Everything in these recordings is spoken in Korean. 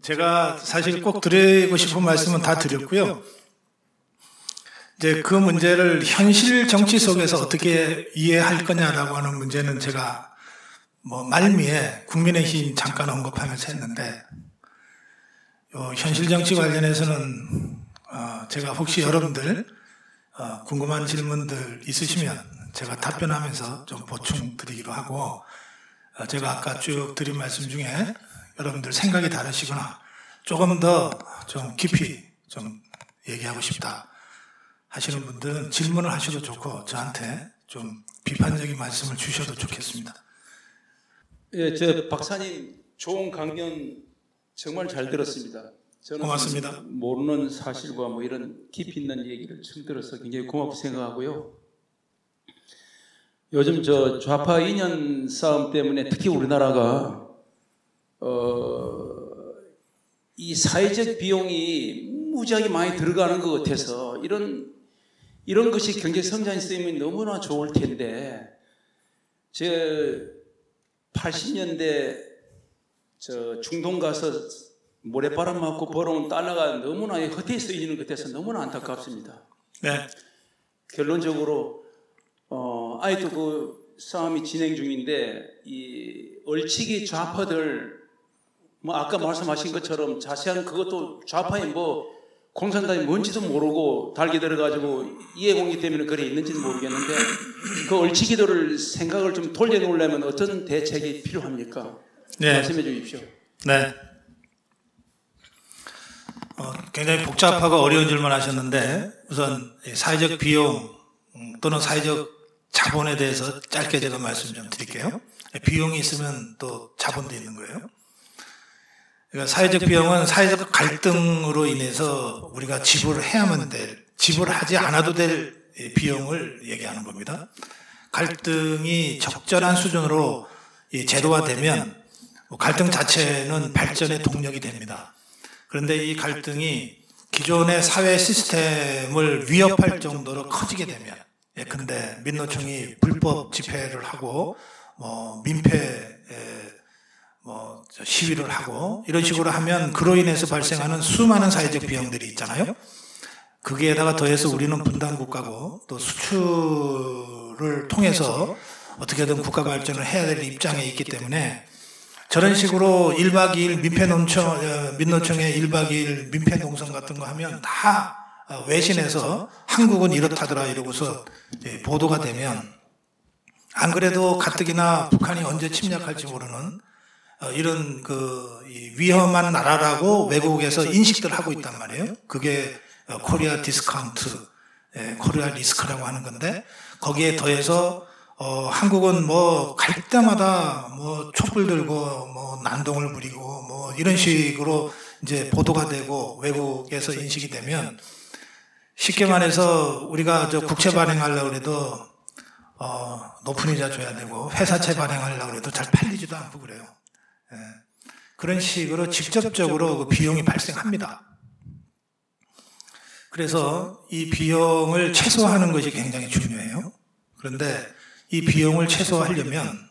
제가 사실 꼭 드리고 싶은 말씀은 다 드렸고요. 이제 그 문제를 현실 정치 속에서 어떻게 이해할 거냐라고 하는 문제는 제가 말미에 국민의힘 잠깐 언급하면서 했는데, 현실 정치 관련해서는 제가 혹시 여러분들 궁금한 질문들 있으시면 제가 답변하면서 좀 보충 드리기로 하고, 제가 아까 쭉 드린 말씀 중에 여러분들 생각이 다르시거나 조금 더 좀 깊이 좀 얘기하고 싶다 하시는 분들은 질문을 하셔도 좋고 저한테 좀 비판적인 말씀을 주셔도 좋겠습니다. 예, 저 박사님 좋은 강연 정말 잘 들었습니다. 저는 고맙습니다. 모르는 사실과 이런 깊이 있는 얘기를 처음 들어서 굉장히 고맙게 생각하고요. 요즘 저 좌파 이념 싸움 때문에 특히 우리나라가 이 사회적 비용이 무지하게 많이 들어가는 것 같아서 이런 것이 경제 성장에 쓰이면 너무나 좋을 텐데, 저 80년대 저 중동 가서 모래바람 맞고 벌어온 달러가 너무나 헛되이 쓰이는 것 같아서 너무나 안타깝습니다. 네. 결론적으로 아직도 그 싸움이 진행 중인데, 이 얼치기 좌파들 아까 말씀하신 것처럼 자세한 그것도 좌파의 공산당이 뭔지도 모르고 달게 들어가지고 이해공기 때문에 그래 있는지는 모르겠는데, 그 얼치기들을 생각을 좀 돌려놓으려면 어떤 대책이 필요합니까? 네. 말씀해 주십시오. 네. 굉장히 복잡하고 어려운 질문 하셨는데, 우선 사회적 비용 또는 사회적 자본에 대해서 짧게 제가 말씀 좀 드릴게요. 비용이 있으면 또 자본도 있는 거예요. 그러니까 사회적 비용은 사회적 갈등으로 인해서 우리가 지불해야만 될, 지불하지 않아도 될 비용을 얘기하는 겁니다. 갈등이 적절한 수준으로 제도화되면 갈등 자체는 발전의 동력이 됩니다. 그런데 이 갈등이 기존의 사회 시스템을 위협할 정도로 커지게 되면, 예컨대 민노총이 불법 집회를 하고 민폐 시위를 하고 이런 식으로 하면 그로 인해서 발생하는 수많은 사회적 비용들이 있잖아요. 거기에다가 더해서 우리는 분단국가고 또 수출을 통해서 어떻게든 국가 발전을 해야 될 입장에 있기 때문에, 저런 식으로 1박 2일 민노총의 1박 2일 민폐 농성 같은 거 하면 다 외신에서 한국은 이렇다더라 이러고서 보도가 되면, 안 그래도 가뜩이나 북한이 언제 침략할지 모르는 이런 위험한 나라라고 외국에서 인식들 하고 있단 말이에요. 그게 코리아 디스카운트, 코리아 리스크라고 하는 건데, 거기에 더해서 한국은 갈 때마다 촛불 들고 난동을 부리고 이런 식으로 이제 보도가 되고 외국에서 인식이 되면, 쉽게 말해서 우리가 국채 발행하려고 해도 높은 이자 줘야 되고, 회사채 발행하려고 해도 잘 팔리지도 않고 그래요. 그런 식으로 직접적으로 그 비용이 발생합니다. 그래서 이 비용을 최소화하는 것이 굉장히 중요해요. 그런데 이 비용을 최소화하려면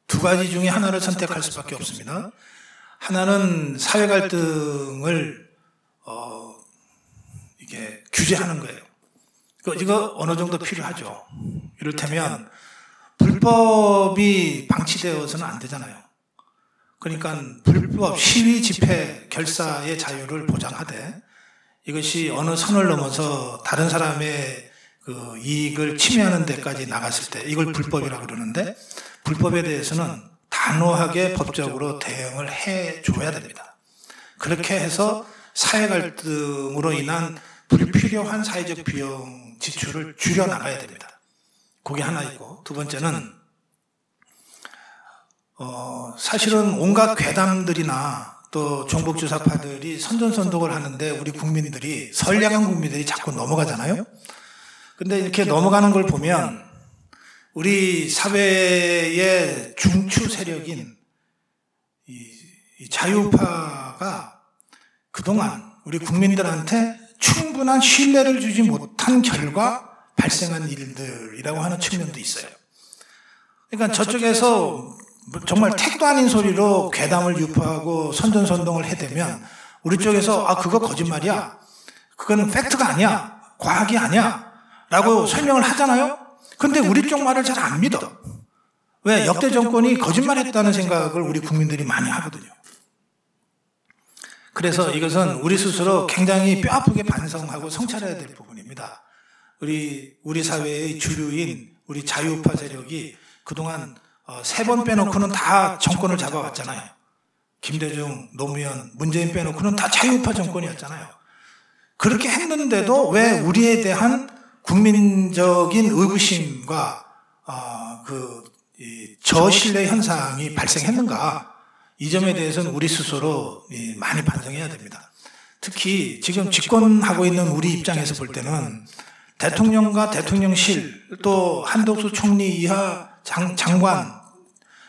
두 가지 중에 하나를 선택할 수밖에 없습니다. 하나는 사회 갈등을 이게 규제하는 거예요. 이거 어느 정도 필요하죠. 이를테면 불법이 방치되어서는 안 되잖아요. 그러니까 불법 시위 집회 결사의 자유를 보장하되, 이것이 어느 선을 넘어서 다른 사람의 그 이익을 침해하는 데까지 나갔을 때 이걸 불법이라고 그러는데, 불법에 대해서는 단호하게 법적으로 대응을 해줘야 됩니다. 그렇게 해서 사회 갈등으로 인한 불필요한 사회적 비용 지출을 줄여나가야 됩니다. 그게 하나 있고, 두 번째는 사실은 온갖 괴담들이나 또 종북주사파들이 선전선동을 하는데 우리 국민들이, 선량한 국민들이 자꾸 넘어가잖아요. 근데 이렇게 넘어가는 걸 보면 우리 사회의 중추 세력인 이 자유파가 그동안 우리 국민들한테 충분한 신뢰를 주지 못한 결과 발생한 일들이라고 하는 측면도 있어요. 그러니까 저쪽에서 정말 택도 아닌 소리로 괴담을 유포하고 선전선동을 해대면 우리 쪽에서 그거 거짓말이야. 그건 팩트가 아니야. 과학이 아니야. 라고 설명을 하잖아요. 근데 우리 쪽 말을 잘 안 믿어. 왜? 역대 정권이 거짓말했다는 생각을 우리 국민들이 많이 하거든요. 그래서 이것은 우리 스스로 굉장히 뼈아프게 반성하고 성찰해야 될 부분입니다. 우리 사회의 주류인 우리 자유우파 세력이 그동안 3번 빼놓고는 다 정권을 잡아왔잖아요. 김대중, 노무현, 문재인 빼놓고는 다 자유우파 정권이었잖아요. 그렇게 했는데도 왜 우리에 대한 국민적인 의구심과 저신뢰 현상이 발생했는가? 이 점에 대해서는 우리 스스로 많이 반성해야 됩니다. 특히 지금 집권하고 있는 우리 입장에서 볼 때는 대통령과 대통령실 또 한덕수 총리 이하 장관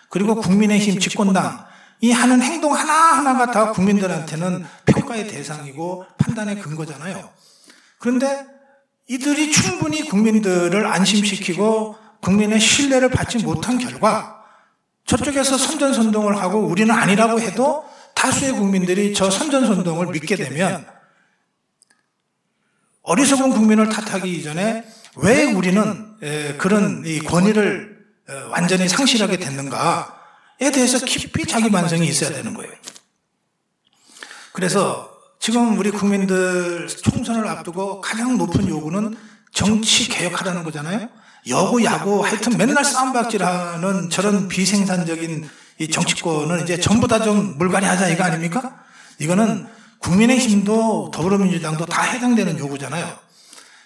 그리고 국민의힘 집권당 이 하는 행동 하나하나가 다 국민들한테는 평가의 대상이고 판단의 근거잖아요. 그런데 이들이 충분히 국민들을 안심시키고 국민의 신뢰를 받지 못한 결과 저쪽에서 선전선동을 하고 우리는 아니라고 해도 다수의 국민들이 저 선전선동을 믿게 되면 어리석은 국민을 탓하기 이전에 왜 우리는 그런 이 권위를 완전히 상실하게 됐는가에 대해서 깊이 자기 반성이 있어야 되는 거예요. 그래서 지금 우리 국민들 총선을 앞두고 가장 높은 요구는 정치 개혁하라는 거잖아요. 여고 야구 하여튼 맨날 싸움박질하는 저런 비생산적인 이 정치권은 이제 전부 다 좀 물갈이 하자 이거 아닙니까? 이거는 국민의힘도 더불어민주당도 다 해당되는 요구잖아요.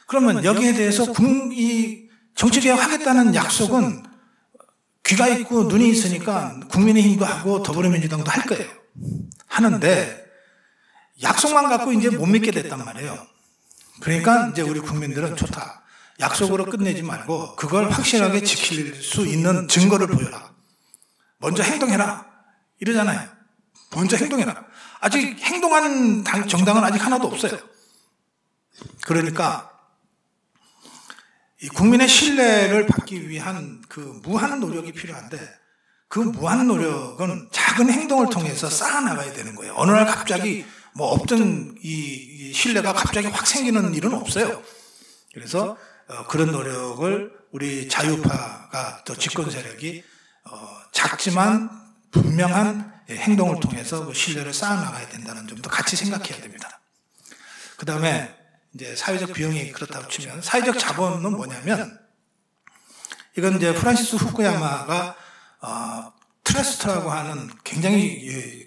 그러면 여기에 대해서 이 정치개혁 하겠다는 약속은 귀가 있고 눈이 있으니까 국민의힘도 하고 더불어민주당도 할 거예요. 하는데 약속만 갖고 이제 못 믿게 됐단 말이에요. 그러니까 이제 우리 국민들은 좋다. 약속으로 끝내지 말고 그걸 확실하게 지킬 수 있는 증거를 보여라. 먼저 행동해라. 이러잖아요. 먼저 행동해라. 아직 행동한 정당은 아직 하나도 없어요. 그러니까 이 국민의 신뢰를 받기 위한 그 무한 노력이 필요한데 그 무한 노력은 작은 행동을 통해서 쌓아나가야 되는 거예요. 어느 날 갑자기 뭐 없던 이 신뢰가 갑자기 확 생기는 일은 없어요. 그래서 그런 노력을 우리 자유파가 또 집권 세력이 작지만 분명한 행동을 통해서 그 신뢰를 쌓아나가야 된다는 점도 같이 생각해야 됩니다. 그 다음에 이제 사회적 비용이 그렇다고 치면 사회적 자본은 뭐냐면 이건 이제 프란시스 후쿠야마가 트러스트라고 하는 굉장히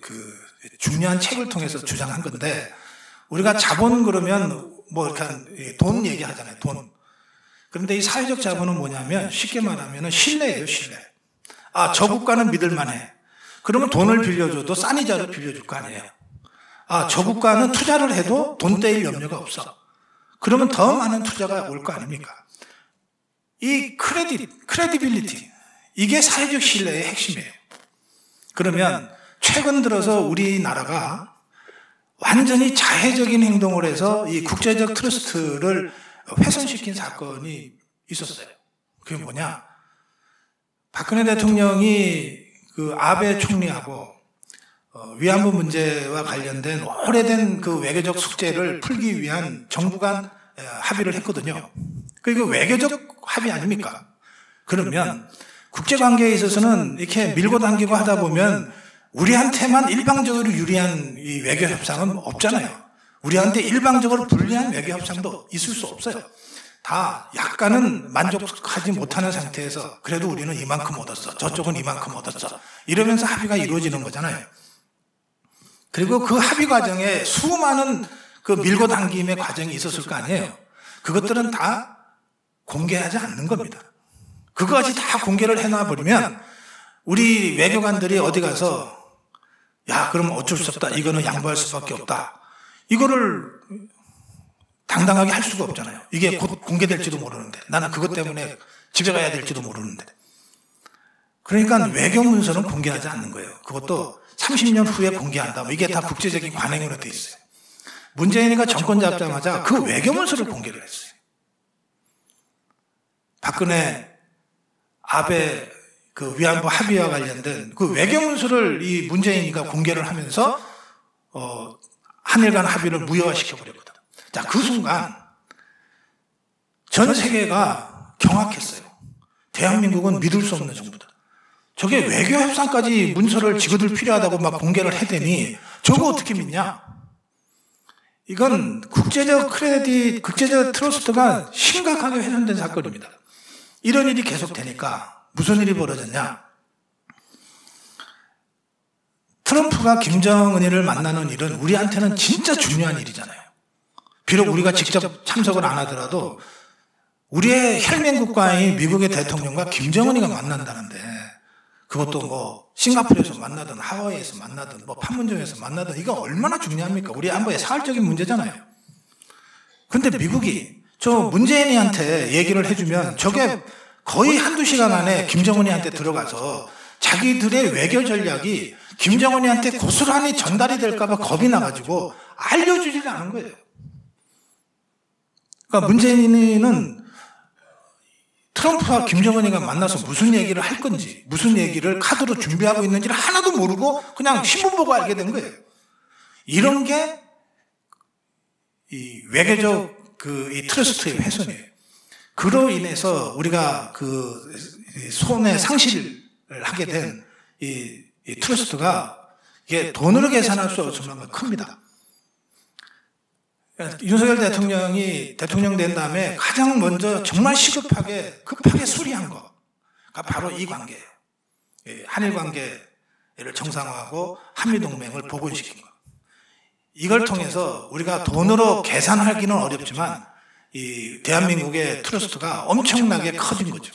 중요한 책을 통해서 주장한 건데 우리가 자본 그러면 뭐 이렇게 돈 얘기하잖아요. 돈. 그런데 이 사회적 자본은 뭐냐면 쉽게 말하면 신뢰예요. 신뢰. 저 국가는 믿을만해. 그러면 돈을 빌려줘도 싼 이자로 빌려줄 거 아니에요. 저 국가는 투자를 해도 돈 떼일 염려가 없어. 그러면 더 많은 투자가 올 거 아닙니까? 이 크레디빌리티 이게 사회적 신뢰의 핵심이에요. 그러면 최근 들어서 우리나라가 완전히 자해적인 행동을 해서 이 국제적 트러스트를 훼손시킨 사건이 있었어요. 그게 뭐냐? 박근혜 대통령이 그 아베 총리하고 위안부 문제와 관련된 오래된 그 외교적 숙제를 풀기 위한 정부 간 합의를 했거든요. 그리고 외교적 합의 아닙니까? 그러면 국제관계에 있어서는 이렇게 밀고 당기고 하다 보면 우리한테만 일방적으로 유리한 이 외교 협상은 없잖아요. 우리한테 일방적으로 불리한 외교 협상도 있을 수 없어요. 다 약간은 만족하지 못하는 상태에서 그래도 우리는 이만큼 얻었어. 저쪽은 이만큼 얻었어. 이러면서 합의가 이루어지는 거잖아요. 그리고 그 합의 과정에 수많은 그 밀고 당김의 과정이 있었을 거 아니에요. 그것들은 다 공개하지 않는 겁니다. 그것이 다 공개를 해놔버리면 우리 외교관들이 어디 가서 야, 그럼 어쩔 수 없다. 이거는 양보할 수밖에 없다. 이거를 당당하게 할 수가 없잖아요. 이게 곧 공개될지도 모르는데 나는 그것 때문에 집에 가야 될지도 모르는데. 그러니까 외교 문서는 공개하지 않는 거예요. 그것도 30년 후에 공개한다. 이게 다 국제적인 관행으로 돼 있어요. 문재인이가 정권 잡자마자 그 외교 문서를 공개를 했어요. 박근혜, 아베 그 위안부 합의와 관련된 그 외교 문서를 이 문재인이가 공개를 하면서 한일 간 합의를 무효화시켜버렸거든. 자, 그 순간 전 세계가 경악했어요. 대한민국은 믿을 수 없는 정부다. 저게 외교 협상까지 문서를 지그들 필요하다고 막 공개를 해대니 저거 어떻게 믿냐? 이건 국제적 크레딧, 국제적 트러스트가 심각하게 훼손된 사건입니다. 이런 일이 계속되니까 무슨 일이 벌어졌냐? 트럼프가 김정은이를 만나는 일은 우리한테는 진짜 중요한 일이잖아요. 비록 우리가 직접 참석을 안 하더라도 우리의 혈맹 국가인 미국의 대통령과 김정은이가 만난다는데 그것도 뭐 싱가포르에서 만나든 하와이에서 만나든 뭐 판문점에서 만나든 이거 얼마나 중요합니까? 우리 안보의 사활적인 문제잖아요. 근데 미국이 저 문재인이한테 얘기를 해주면 저게 거의 한두 시간 안에 김정은이한테 들어가서 자기들의 외교 전략이 김정은이한테 고스란히 전달이 될까봐 겁이 나가지고 알려주지를 않은 거예요. 그러니까 문재인은 트럼프와 김정은이가 만나서 무슨 얘기를 할 건지, 무슨 얘기를 카드로 준비하고 있는지를 하나도 모르고 그냥 신문 보고 알게 된 거예요. 이런 게 이 외교적 이 트러스트의 훼손이에요. 그로 인해서 우리가 그 손해 상실을 하게 된 이 트러스트가 이게 돈으로 계산할 수 없을 만큼 큽니다. 윤석열 대통령이 대통령 된 다음에 가장 먼저 정말 시급하게 급하게 수리한 거가 바로 이 관계예요. 한일 관계를 정상화하고 한미동맹을 복원시킨 거. 이걸 통해서 우리가 돈으로 계산하기는 어렵지만 이 대한민국의 트러스트가 엄청나게 커진 거죠.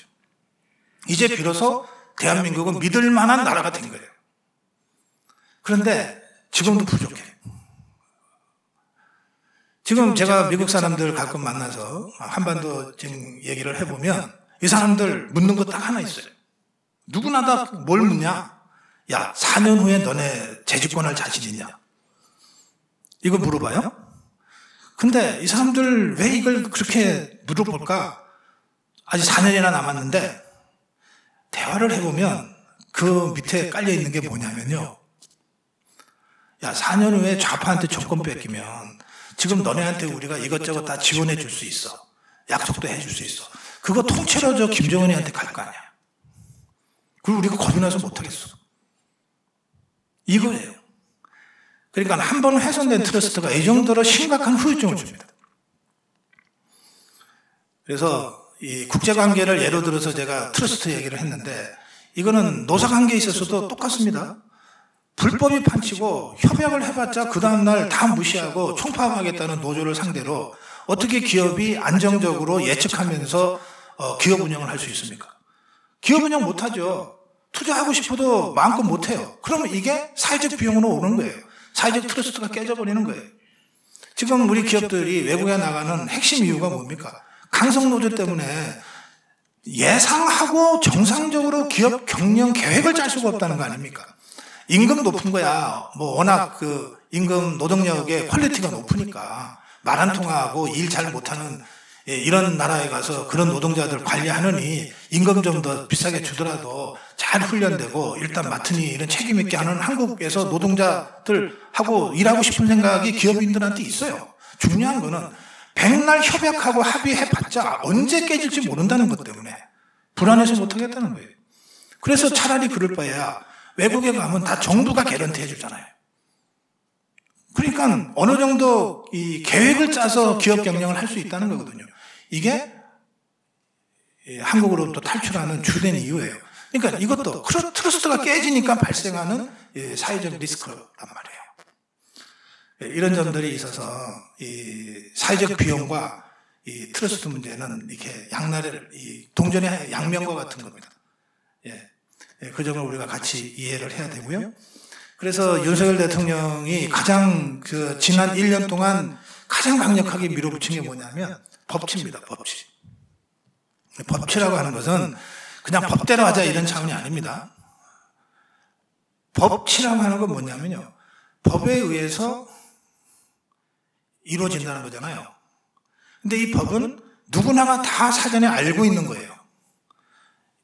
이제 비로소 대한민국은 믿을 만한 나라가 된 거예요. 그런데 지금도 부족해. 지금 제가 미국 사람들 가끔 만나서 한반도 지금 얘기를 해보면 이 사람들 묻는 거 딱 하나 있어요. 누구나 다 뭘 묻냐? 야, 4년 후에 너네 재집권할 자신 있냐? 이거 물어봐요? 근데 이 사람들 왜 이걸 그렇게 물어볼까? 아직 4년이나 남았는데 대화를 해보면 그 밑에 깔려있는 게 뭐냐면요. 야, 4년 후에 좌파한테 정권 뺏기면 지금 너네한테 우리가 이것저것 다 지원해 줄 수 있어. 약속도 해 줄 수 있어. 그거 통째로 저 김정은이한테 갈 거 아니야. 그리고 우리가 겁이 나서 못하겠어. 이거예요. 그러니까 한 번 훼손된 트러스트가 이 정도로 심각한 후유증을 줍니다. 그래서 이 국제관계를 예로 들어서 제가 트러스트 얘기를 했는데 이거는 노사관계에 있어서도 똑같습니다. 불법이 판치고 협약을 해봤자 그 다음날 다 무시하고 총파업하겠다는 노조를 상대로 어떻게 기업이 안정적으로 예측하면서 기업 운영을 할 수 있습니까? 기업 운영 못하죠. 투자하고 싶어도 마음껏 못해요. 그러면 이게 사회적 비용으로 오는 거예요. 사회적 트러스트가 깨져버리는 거예요. 지금 우리 기업들이 외국에 나가는 핵심 이유가 뭡니까? 강성노조 때문에 예상하고 정상적으로 기업 경영 계획을 짤 수가 없다는 거 아닙니까? 임금 높은 거야. 뭐 워낙 그 임금 노동력의 퀄리티가 높으니까 말 안 통하고 일 잘 못하는 이런 나라에 가서 그런 노동자들 관리하느니 임금 좀 더 비싸게 주더라도 잘 훈련되고 일단 맡으니 이런 책임 있게 하는 한국에서 노동자들하고 일하고 싶은 생각이 기업인들한테 있어요. 중요한 거는 백날 협약하고 합의해봤자 언제 깨질지 모른다는 것 때문에 불안해서 못하겠다는 거예요. 그래서 차라리 그럴 바에야 외국에 가면 다 정부가 개런티 해주잖아요. 그러니까 어느 정도 이 계획을 짜서 기업 경영을 할 수 있다는 거거든요. 이게 한국으로부터 탈출하는 주된 이유예요. 그러니까 이것도 트러스트가 깨지니까 발생하는 사회적 리스크란 말이에요. 이런 점들이 있어서 이 사회적 비용과 이 트러스트 문제는 이렇게 양날을 동전의 양면과 같은 겁니다. 그 점을 우리가 같이 이해를 해야 되고요. 그래서 윤석열 대통령이 가장 지난 1년 동안 가장 강력하게 밀어붙인 게 뭐냐면 법치입니다. 법치. 법치라고 하는 것은 그냥 법대로 하자 이런 차원이 아닙니다. 법치라고 하는 건 뭐냐면요. 법에 의해서 이루어진다는 거잖아요. 근데 이 법은 누구나가 다 사전에 알고 있는 거예요.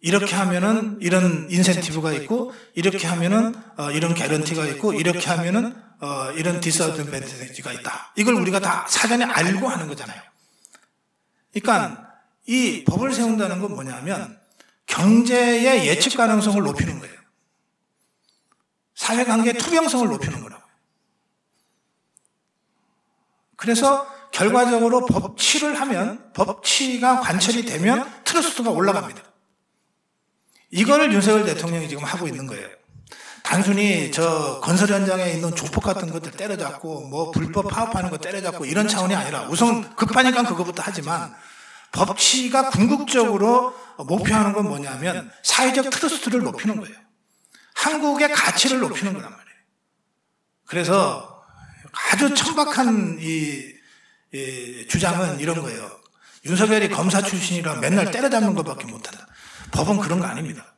이렇게 하면은 이런 인센티브가 있고, 이렇게 하면은 이런 개런티가 있고, 이렇게 하면은 이런 디스어드밴티지가 있다. 이걸 우리가 다 사전에 알고 하는 거잖아요. 그러니까 이 법을 세운다는 건 뭐냐면 경제의 예측 가능성을 높이는 거예요. 사회관계의 투명성을 높이는 거라고요. 그래서 결과적으로 법치를 하면, 법치가 관철이 되면 트러스트가 올라갑니다. 이거를 윤석열 대통령이 지금 하고 있는 거예요. 단순히 저 건설 현장에 있는 조폭 같은 것들 때려잡고 뭐 불법 파업하는 거 때려잡고 이런 차원이 아니라, 우선 급하니까 그거부터 하지만 법치가 궁극적으로 목표하는 건 뭐냐면 사회적 트러스트를 높이는 거예요. 한국의 가치를 높이는 거란 말이에요. 그래서 아주 천박한 이 주장은 이런 거예요. 윤석열이 검사 출신이라 맨날 때려잡는 것밖에 못한다. 법은 그런 거 아닙니다.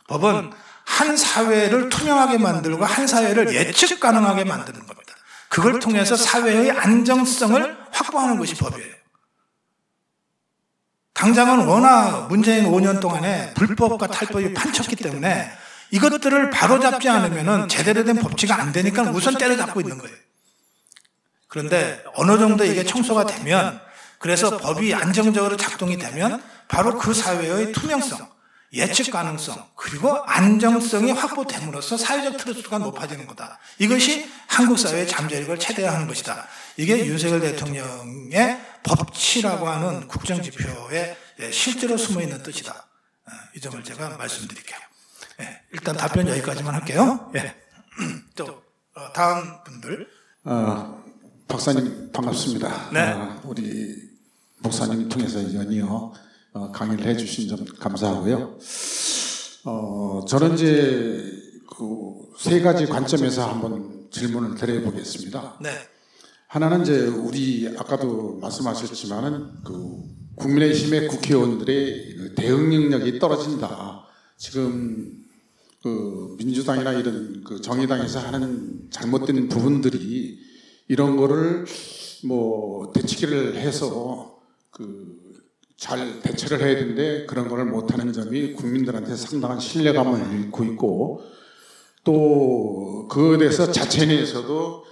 법은 한 사회를 투명하게 만들고 한 사회를 예측 가능하게 만드는 겁니다. 그걸 통해서 사회의 안정성을 확보하는 것이 법이에요. 당장은 워낙 문재인 5년 동안에 불법과 탈법이 판쳤기 때문에 이것들을 바로잡지 않으면 제대로 된 법치가 안 되니까 우선 때려잡고 있는 거예요. 그런데 어느 정도 이게 청소가 되면, 그래서 법이 안정적으로 작동이 되면 바로 그 사회의 투명성, 예측 가능성, 그리고 안정성이 확보됨으로써 사회적 트러스트가 높아지는 거다. 이것이 한국 사회의 잠재력을 최대화하는 것이다. 이게 윤석열 대통령의 법치라고 하는 국정지표에 실제로 숨어있는 뜻이다. 이 점을 제가 말씀드릴게요. 일단 답변 여기까지만 할게요. 또 다음 분들. 박사님 반갑습니다. 네. 우리 목사님 통해서 연이어 강의를 해주신 점 감사하고요. 저는 이제 그 세 가지 관점에서 한번 질문을 드려보겠습니다. 네. 하나는 이제 우리 아까도 말씀하셨지만은 그 국민의힘의 국회의원들의 대응 능력이 떨어진다. 지금 그 민주당이나 이런 그 정의당에서 하는 잘못된 부분들이 이런 거를 뭐 대치기를 해서 그 잘 대처를 해야 되는데 그런 거를 못하는 점이 국민들한테 상당한 신뢰감을 잃고 있고, 또 그에 대해서 자체 내에서도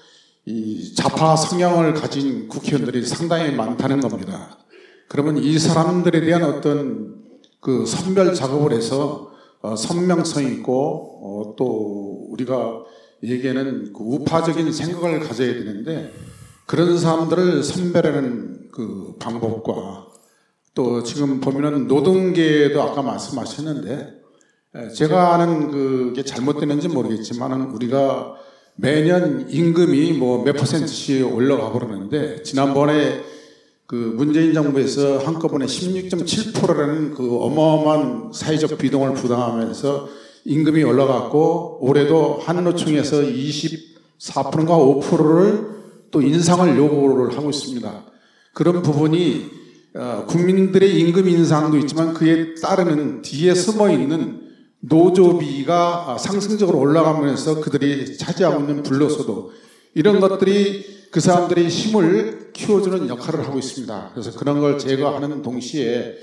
이 좌파 성향을 가진 국회의원들이 상당히 많다는 겁니다. 그러면 이 사람들에 대한 어떤 그 선별 작업을 해서 선명성이 있고 또 우리가 얘기하는 그 우파적인 생각을 가져야 되는데, 그런 사람들을 선별하는 그 방법과, 또 지금 보면은 노동계도 아까 말씀하셨는데, 제가 아는 그게 잘못되는지 모르겠지만은 우리가 매년 임금이 뭐 몇 %씩 올라가고 그러는데, 지난번에 그 문재인 정부에서 한꺼번에 16.7%라는 그 어마어마한 사회적 비동을 부담하면서 임금이 올라갔고, 올해도 한노총에서 24%인가 5%를 또 인상을 요구를 하고 있습니다. 그런 부분이 국민들의 임금 인상도 있지만 그에 따르는 뒤에 숨어 있는 노조비가 상승적으로 올라가면서 그들이 차지하고 있는 불로소득, 이런 것들이 그 사람들의 힘을 키워주는 역할을 하고 있습니다. 그래서 그런 걸 제거하는 동시에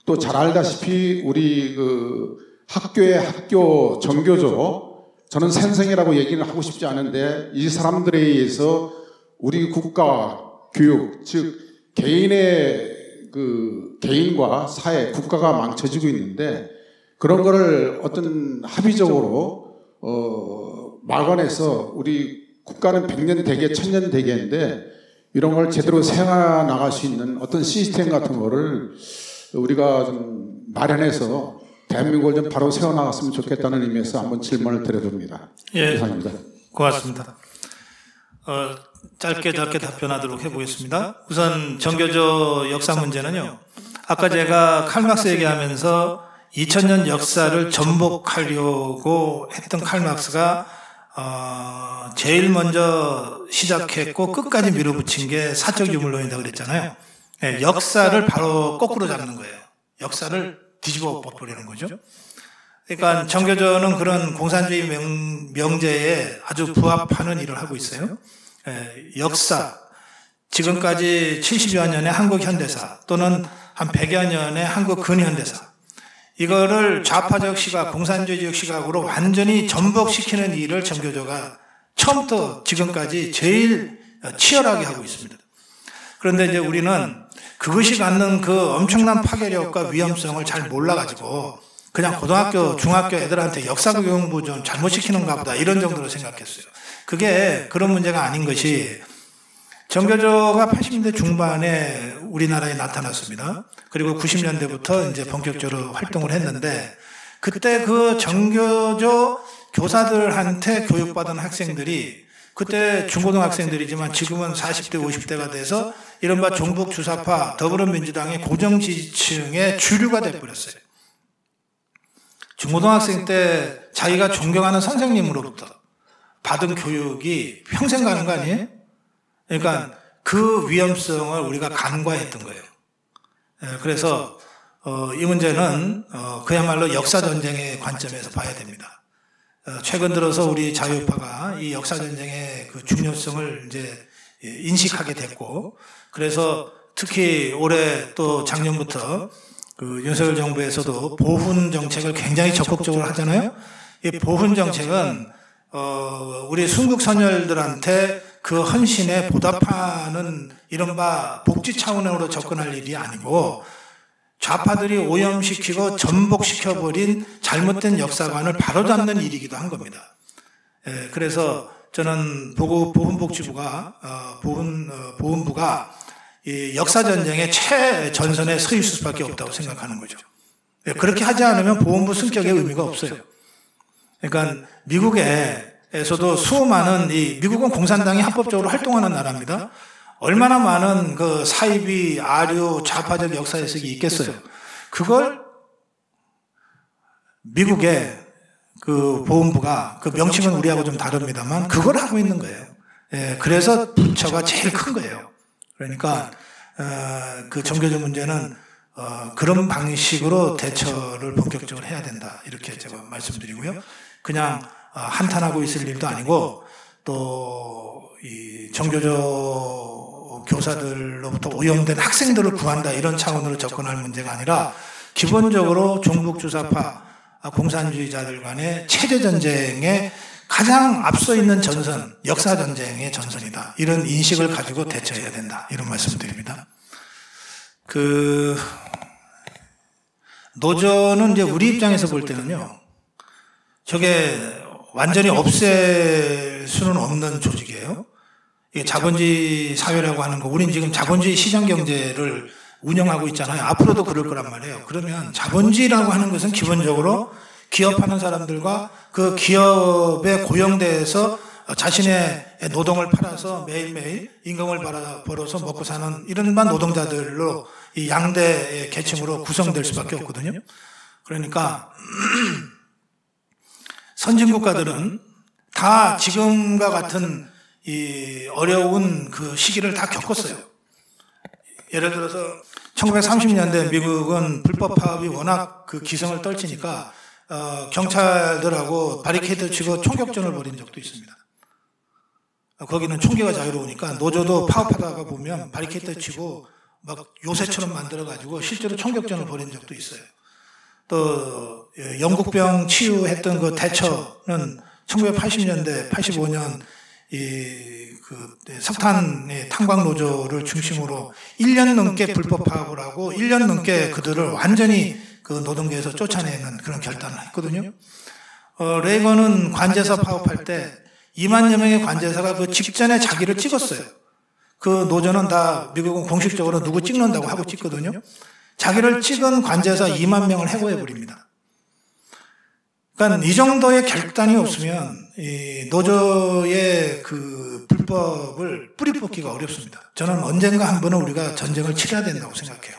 또 잘 알다시피 우리 그 학교의 학교 정교조, 저는 sen생이라고 얘기는 하고 싶지 않은데, 이 사람들에 의해서 우리 국가 교육, 즉 개인의 그 개인과 사회, 국가가 망쳐지고 있는데, 그런 거를 어떤 합의적으로 막아내서, 우리 국가는 100년 대계, 1000년 대계인데 이런 걸 제대로 세워 나갈 수 있는 어떤 시스템 같은 거를 우리가 좀 마련해서 대한민국을 좀 바로 세워 나갔으면 좋겠다는 의미에서 한번 질문을 드려봅니다. 예, 이상입니다. 고맙습니다. 짧게 답변하도록 해보겠습니다. 우선 정교조 역사 문제는요, 아까 제가 칼막스 얘기하면서 2000년 역사를 전복하려고 했던 칼막스가 제일 먼저 시작했고 끝까지 밀어붙인 게 사적 유물론이라고 그랬잖아요. 네, 역사를 바로 거꾸로 잡는 거예요. 역사를 뒤집어 버리는 거죠. 그러니까 정교조는 그런 공산주의 명제에 아주 부합하는 일을 하고 있어요. 역사, 지금까지 70여 년의 한국 현대사 또는 한 100여 년의 한국 근현대사, 이거를 좌파적 시각, 공산주의적 시각으로 완전히 전복시키는 일을 정교조가 처음부터 지금까지 제일 치열하게 하고 있습니다. 그런데 이제 우리는 그것이 갖는 그 엄청난 파괴력과 위험성을 잘 몰라가지고 그냥 고등학교, 중학교 애들한테 역사 교육부 좀 잘못시키는가 보다 이런 정도로 생각했어요. 그게 그런 문제가 아닌 것이 정교조가 80년대 중반에 우리나라에 나타났습니다. 그리고 90년대부터 이제 본격적으로 활동을 했는데 그때 그 정교조 교사들한테 교육받은 학생들이 그때 중고등학생들이지만 지금은 40대, 50대가 돼서 이른바 종북 주사파 더불어민주당의 고정 지지층의 주류가 돼버렸어요. 중고등학생 때 자기가 존경하는 선생님으로부터 받은 교육이 평생 가는 거 아니에요? 그러니까 그 위험성을 우리가 간과했던 거예요. 그래서 이 문제는 그야말로 역사전쟁의 관점에서 봐야 됩니다. 최근 들어서 우리 자유파가 이 역사전쟁의 그 중요성을 이제 인식하게 됐고, 그래서 특히 올해 또 작년부터 그 윤석열 정부에서도 보훈 정책을 굉장히 적극적으로 하잖아요. 이 보훈 정책은 우리 순국 선열들한테 그 헌신에 보답하는 이른바 복지 차원으로 접근할 일이 아니고 좌파들이 오염시키고 전복시켜버린 잘못된 역사관을 바로잡는 일이기도 한 겁니다. 그래서 저는 보훈복지부가 보훈부가 이 역사전쟁의 최전선에 서 있을 수밖에 없다고 생각하는 거죠. 그렇게 하지 않으면 보훈부 승격의 의미가 없어요. 그러니까 미국에서도 수많은 미국은 공산당이 합법적으로 활동하는 나라입니다. 얼마나 많은 그 사이비, 아류, 좌파적 역사 해석이 있겠어요. 그걸 미국의 그 보훈부가, 그 명칭은 우리하고 좀 다릅니다만 그걸 하고 있는 거예요. 그래서 부처가 제일 큰 거예요. 그러니까 그 정교조 문제는 그런 방식으로 대처를 본격적으로 해야 된다, 이렇게 제가 말씀드리고요. 그냥 한탄하고 있을 일도 아니고 또 이 정교조 교사들로부터 오염된 학생들을 구한다 이런 차원으로 접근할 문제가 아니라 기본적으로 종북주사파 공산주의자들 간의 체제전쟁에 가장 앞서 있는 전선, 역사전쟁의 전선이다, 이런 인식을 가지고 대처해야 된다, 이런 말씀드립니다. 노조는 이제 우리 입장에서 볼 때는요, 저게 완전히 없앨 수는 없는 조직이에요. 이게 자본주의 사회라고 하는 거, 우린 지금 자본주의 시장 경제를 운영하고 있잖아요. 앞으로도 그럴 거란 말이에요. 그러면 자본주의라고 하는 것은 기본적으로 기업하는 사람들과 그 기업에 고용돼서 자신의 노동을 팔아서 매일매일 임금을 벌어서 먹고 사는 이른바 노동자들로 이 양대 계층으로 구성될 수밖에 없거든요. 그러니까 선진국가들은 다 지금과 같은 이 어려운 그 시기를 다 겪었어요. 예를 들어서 1930년대 미국은 불법 파업이 워낙 그 기승을 떨치니까 경찰들하고 바리케이드 치고 총격전을 벌인 적도 있습니다. 거기는 총기가 자유로우니까 노조도 파업하다가 보면 바리케이드 치고 막 요새처럼 만들어가지고 실제로 총격전을 벌인 적도 있어요. 또 영국병 치유했던 그 대처는 1980년대, 85년 그 석탄 탄광 노조를 중심으로 1년 넘게 불법 파업을 하고 1년 넘게 그들을 완전히 그 노동계에서 쫓아내는 그런 결단을 했거든요. 레이건은 관제사 파업할 때 2만여 명의 관제사가 그 직전에 자기를 찍었어요. 그 노조는 다 미국은 공식적으로 누구 찍는다고 하고 찍거든요. 자기를 찍은 관제사 2만 명을 해고해버립니다. 그러니까 이 정도의 결단이 없으면 이 노조의 그 불법을 뿌리 뽑기가 어렵습니다. 저는 언젠가 한 번은 우리가 전쟁을 치러야 된다고 생각해요.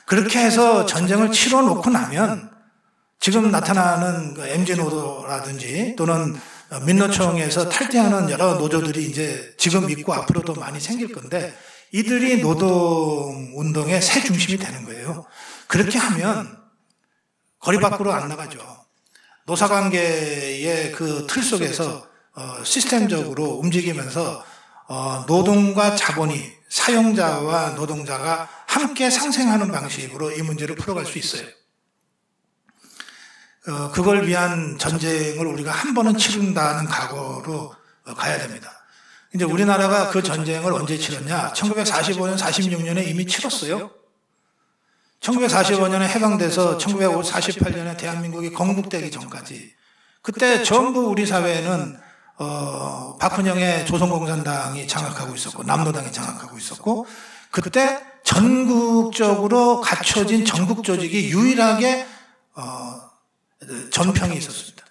그렇게 해서 전쟁을 치러 놓고 나면 지금 나타나는 그 MG 노조라든지 또는 민노총에서 탈퇴하는 여러 노조들이 이제 지금 있고 앞으로도 많이 생길 건데 이들이 노동운동의 새 중심이 되는 거예요. 그렇게 하면 거리 밖으로 안 나가죠. 노사관계의 그 틀 속에서 시스템적으로 움직이면서 노동과 자본이, 사용자와 노동자가 함께 상생하는 방식으로 이 문제를 풀어갈 수 있어요. 그걸 위한 전쟁을 우리가 한 번은 치른다는 각오로 가야 됩니다. 이제 우리나라가 그 전쟁을 언제 치렀냐? 1945년, 46년에 이미 치렀어요. 1945년에 해방돼서 1948년에 대한민국이 건국되기 전까지 그때 전부 우리 사회는 박헌영의 조선공산당이 장악하고 있었고 남노당이 장악하고 있었고 그때 전국적으로 갖춰진 전국 조직이 유일하게 전평이 있었습니다.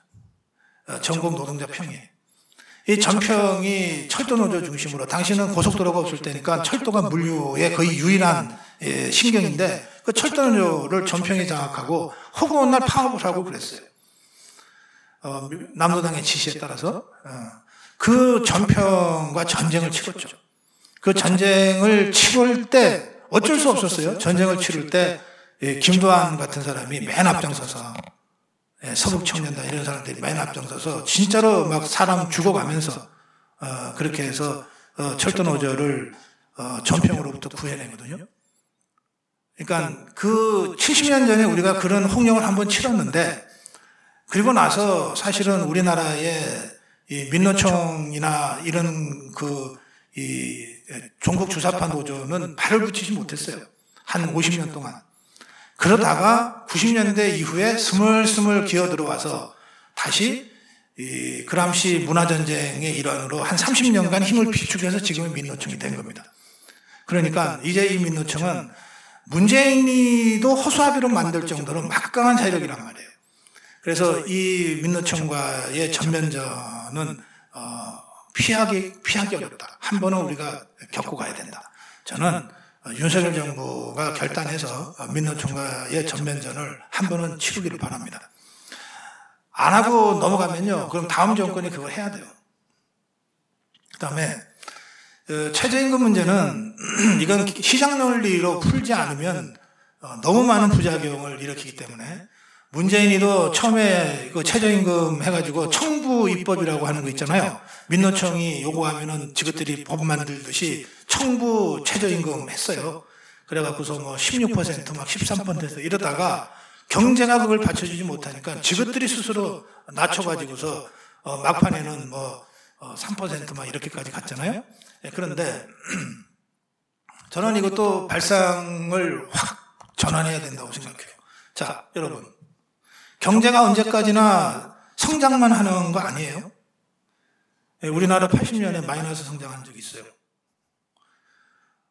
전국 노동자 평이에요. 이 전평이 철도노조 중심으로 당시는 고속도로가 없을 때니까 철도가 물류의 거의 유일한 신경인데 그 철도노조를 전평이 장악하고 허구한 날 파업을 하고 그랬어요. 남노당의 지시에 따라서 그 전평과 전쟁을 치렀죠. 그 전쟁을 치를 때 어쩔 수 없었어요. 전쟁을 치를 때 김도한 같은 사람이 맨 앞장서서 서북청년단 이런 사람들이 맨 앞장서서 진짜로 막 사람 죽어가면서 그렇게 해서 철도노조를 전평으로부터 구해내거든요. 그러니까 그 70년 전에 우리가 그런 홍역을 한번 치렀는데 그리고 나서 사실은 우리나라의 이 민노총이나 이런 이 종국 주사파 노조는 발을 붙이지 못했어요. 한 50년 동안. 그러다가 90년대 이후에 스물스물 기어 들어와서 다시 이 그람시 문화전쟁의 일환으로 한 30년간 힘을 비축해서 지금의 민노총이 된 겁니다. 그러니까 이제 이 민노총은 문재인이도 허수아비로 만들 정도로 막강한 세력이란 말이에요. 그래서 이 민노총과의 전면전은 피하기 어렵다. 한 번은 우리가 겪고 가야 된다. 저는 윤석열 정부가 결단해서 민노총과의 전면전을 한 번은 치르기를 바랍니다. 안 하고 넘어가면요, 그럼 다음 정권이 그걸 해야 돼요. 그 다음에 최저임금 문제는 이건 시장 논리로 풀지 않으면 너무 많은 부작용을 일으키기 때문에 문재인이도 처음에 그 최저임금 해가지고 청부 입법이라고 하는 거 있잖아요. 민노총이 요구하면은 지그들이 법 만들듯이 청부 최저임금 했어요. 그래갖고서 뭐 16% 막 13% 이러다가 경제가 그걸 받쳐주지 못하니까 지그들이 스스로 낮춰가지고서 막판에는 뭐 3% 막 이렇게까지 갔잖아요. 그런데 저는 이것도 발상을 확 전환해야 된다고 생각해요. 자, 여러분. 경제가 언제까지나 성장만 하는 거 아니에요? 우리나라 80년에 마이너스 성장한 적이 있어요.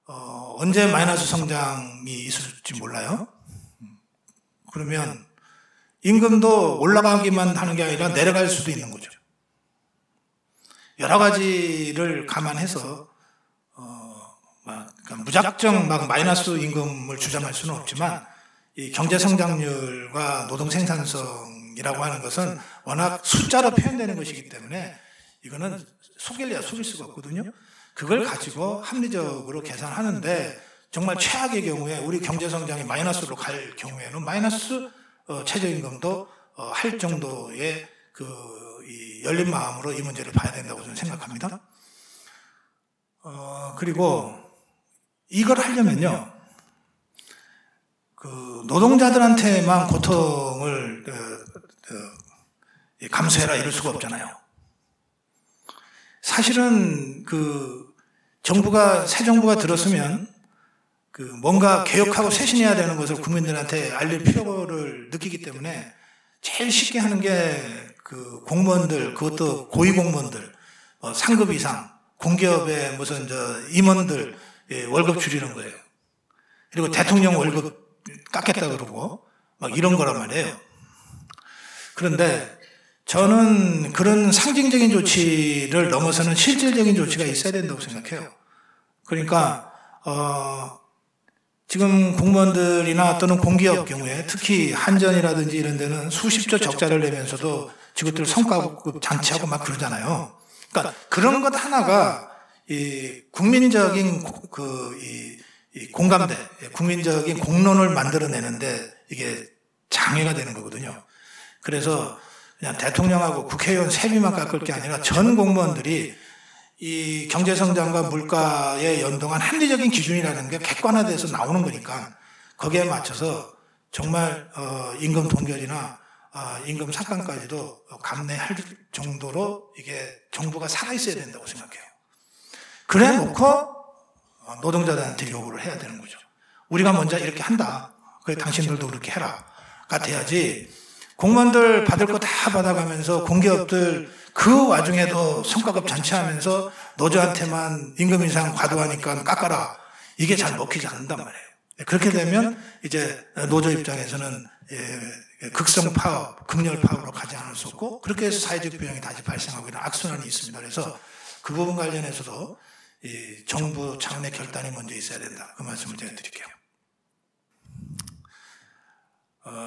언제 마이너스 성장이 있을지 몰라요? 그러면 임금도 올라가기만 하는 게 아니라 내려갈 수도 있는 거죠. 여러 가지를 감안해서 그러니까 무작정 막 마이너스 임금을 주장할 수는 없지만 이 경제 성장률과 노동 생산성이라고 하는 것은 워낙 숫자로 표현되는 것이기 때문에 이거는 속일 수가 없거든요. 그걸 가지고 합리적으로 계산하는데 정말 최악의 경우에 우리 경제 성장이 마이너스로 갈 경우에는 마이너스 최저임금도 할 정도의 이 열린 마음으로 이 문제를 봐야 된다고 저는 생각합니다. 그리고 이걸 하려면요, 노동자들한테만 고통을 감수해라 이럴 수가 없잖아요. 사실은 새 정부가 들었으면 뭔가 개혁하고 쇄신해야 되는 것을 국민들한테 알릴 필요를 느끼기 때문에 제일 쉽게 하는 게 공무원들, 그것도 고위공무원들, 상급 이상, 공기업의 무슨 임원들 월급 줄이는 거예요. 그리고 대통령 월급 깎겠다 그러고 막 이런 거란 말이에요. 그런데 저는 그런 상징적인 조치를 넘어서는 실질적인 조치가 있어야 된다고 생각해요. 그러니까 지금 공무원들이나 또는 공기업 경우에 특히 한전이라든지 이런 데는 수십조 적자를 내면서도 직원들 성과급 장치하고 막 그러잖아요. 그러니까 그런 것 하나가 이 국민적인 이 공감대, 국민적인 공론을 만들어내는데 이게 장애가 되는 거거든요. 그래서 그냥 대통령하고 국회의원 세비만 깎을 게 아니라 전 공무원들이 이 경제성장과 물가에 연동한 합리적인 기준이라는 게 객관화돼서 나오는 거니까 거기에 맞춰서 정말 임금 동결이나 임금 삭감까지도 감내할 정도로 이게 정부가 살아있어야 된다고 생각해요. 그래 놓고 노동자들한테 요구를 해야 되는 거죠. 우리가 먼저 이렇게 한다. 그래 당신들도 그렇게 해라.가 돼야지 공무원들 받을 거 다 받아가면서 공기업들 그 와중에도 성과급 잔치하면서 노조한테만 임금 인상 과도하니까 깎아라. 이게 잘 먹히지 않는단 말이에요. 그렇게 되면 이제 노조 입장에서는 극성 파업, 극렬 파업으로 가지 않을 수 없고 그렇게 해서 사회적 비용이 다시 발생하고 이런 악순환이 있습니다. 그래서 그 부분 관련해서도 이 정부 차원의 결단이 먼저 있어야 된다. 그 말씀을 제가 드릴게요.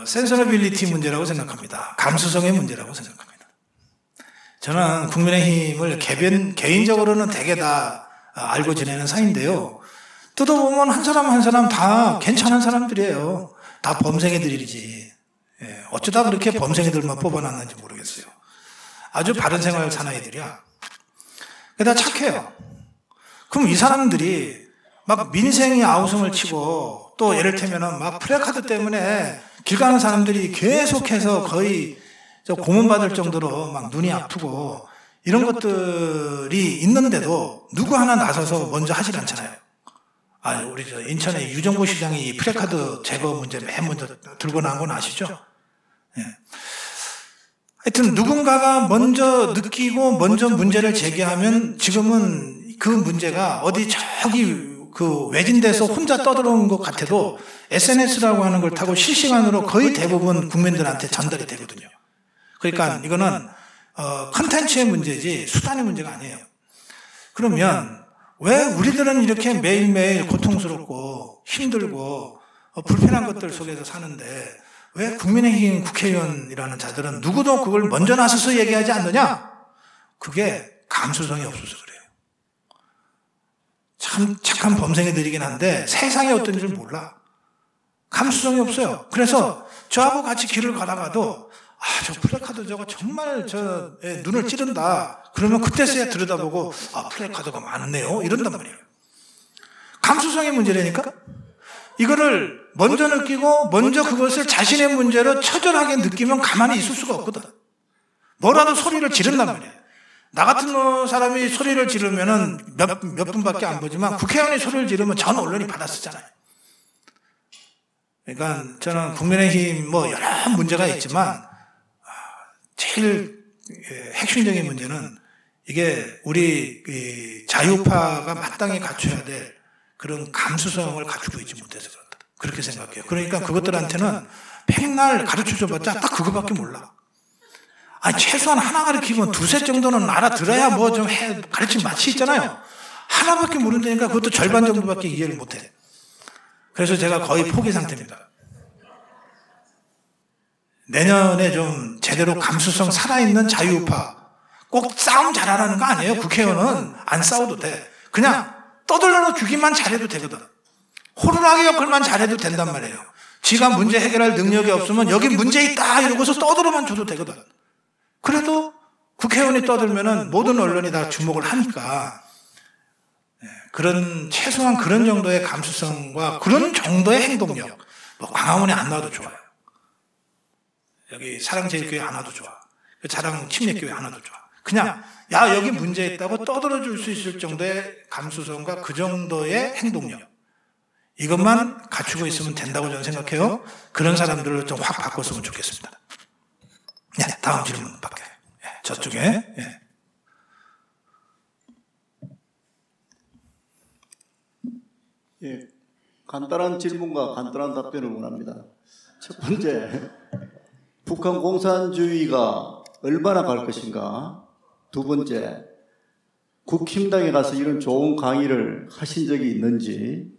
센서러빌리티 문제라고 생각합니다. 감수성의 문제라고 생각합니다. 저는 국민의힘을 개인적으로는 되게 다 알고 지내는 사이인데요. 뜯어보면 한 사람 한 사람 다 괜찮은 사람들이에요. 다 범생이들이지. 어쩌다 그렇게 범생이들만 뽑아놨는지 모르겠어요. 아주 바른 생활 사나이들이야. 다 착해요. 그럼 이 사람들이 막 민생이 아우성을 치고 또 예를 들면은 막 프레카드 때문에 길 가는 사람들이 계속해서 거의 고문받을 정도로 막 눈이 아프고 이런 것들이 있는데도 누구 하나 나서서 먼저 하질 않잖아요. 우리 인천의 유정보 시장이 프레카드 제거 문제 맨 먼저 들고 나온 건 아시죠? 예. 하여튼 누군가가 먼저 느끼고 먼저 문제를 제기하면 지금은 그 문제가 어디 저기 그 외진데서 혼자 떠들어온 것 같아도 SNS라고 하는 걸 타고 실시간으로 거의 대부분 국민들한테 전달이 되거든요. 그러니까 이거는 컨텐츠의 문제지 수단의 문제가 아니에요. 그러면 왜 우리들은 이렇게 매일매일 고통스럽고 힘들고 불편한 것들 속에서 사는데 왜 국민의힘 국회의원이라는 자들은 누구도 그걸 먼저 나서서 얘기하지 않느냐? 그게 감수성이 없어서 그래요. 참 착한 범생이들이긴 한데 세상이 어떤 줄 몰라. 감수성이 없어요. 그래서 저하고 같이 길을 가다가도 저 플래카드 저거 정말 눈을 찌른다. 그러면 그때서야 들여다보고 플래카드가 많네요. 이런단 말이에요. 감수성의 문제라니까? 이거를 먼저 느끼고 먼저 그것을 자신의 문제로 처절하게 느끼면 가만히 있을 수가 없거든. 뭐라도 소리를 지른단 말이에요. 나 같은 사람이 소리를 지르면은 몇 분밖에 안 보지만 국회의원이 소리를 지르면 전 언론이 받아쓰잖아요. 그러니까 저는 국민의힘 여러 문제가 있지만 제일 핵심적인 문제는 이게 우리 자유파가 마땅히 갖춰야 될 그런 감수성을 갖추고 있지 못해서 그렇다. 그렇게 생각해요. 그러니까 그것들한테는 백날 가르쳐줘봤자 딱 그거밖에 몰라. 최소한 하나 가르치면 두세 정도는 알아들어야 좀 가르침 맛이 있잖아요. 하나밖에 모른다니까 그것도 절반 정도밖에 이해를 못해. 그래서 제가 거의 포기 상태입니다. 내년에 좀 제대로 감수성 살아있는 자유파, 꼭 싸움 잘하라는 거 아니에요. 국회의원은 안 싸워도 돼. 그냥 떠들러 주기만 잘해도 되거든. 호루라기 역할만 잘해도 된단 말이에요. 지가 문제 해결할 능력이 없으면 여기 문제 있다 이러고서 떠들어만 줘도 되거든. 그래도 국회의원이 떠들면은 모든 언론이 다 주목을 하니까 그런 최소한 그런 정도의 감수성과 그런 정도의 행동력, 광화문에 안 나와도 좋아요. 여기 사랑제일교회 안 와도 좋아. 자랑 침례교회 안 와도 좋아. 그냥 여기 문제 있다고 떠들어 줄 수 있을 정도의 감수성과 그 정도의 행동력, 이것만 갖추고 있으면 된다고 저는 생각해요. 그런 사람들을 좀 확 바꿨으면 좋겠습니다. 다음 질문 밖에. 저쪽에. 간단한 질문과 간단한 답변을 원합니다. 첫 번째, 북한 공산주의가 얼마나 갈 것인가? 두 번째, 국힘당에 가서 이런 좋은 강의를 하신 적이 있는지?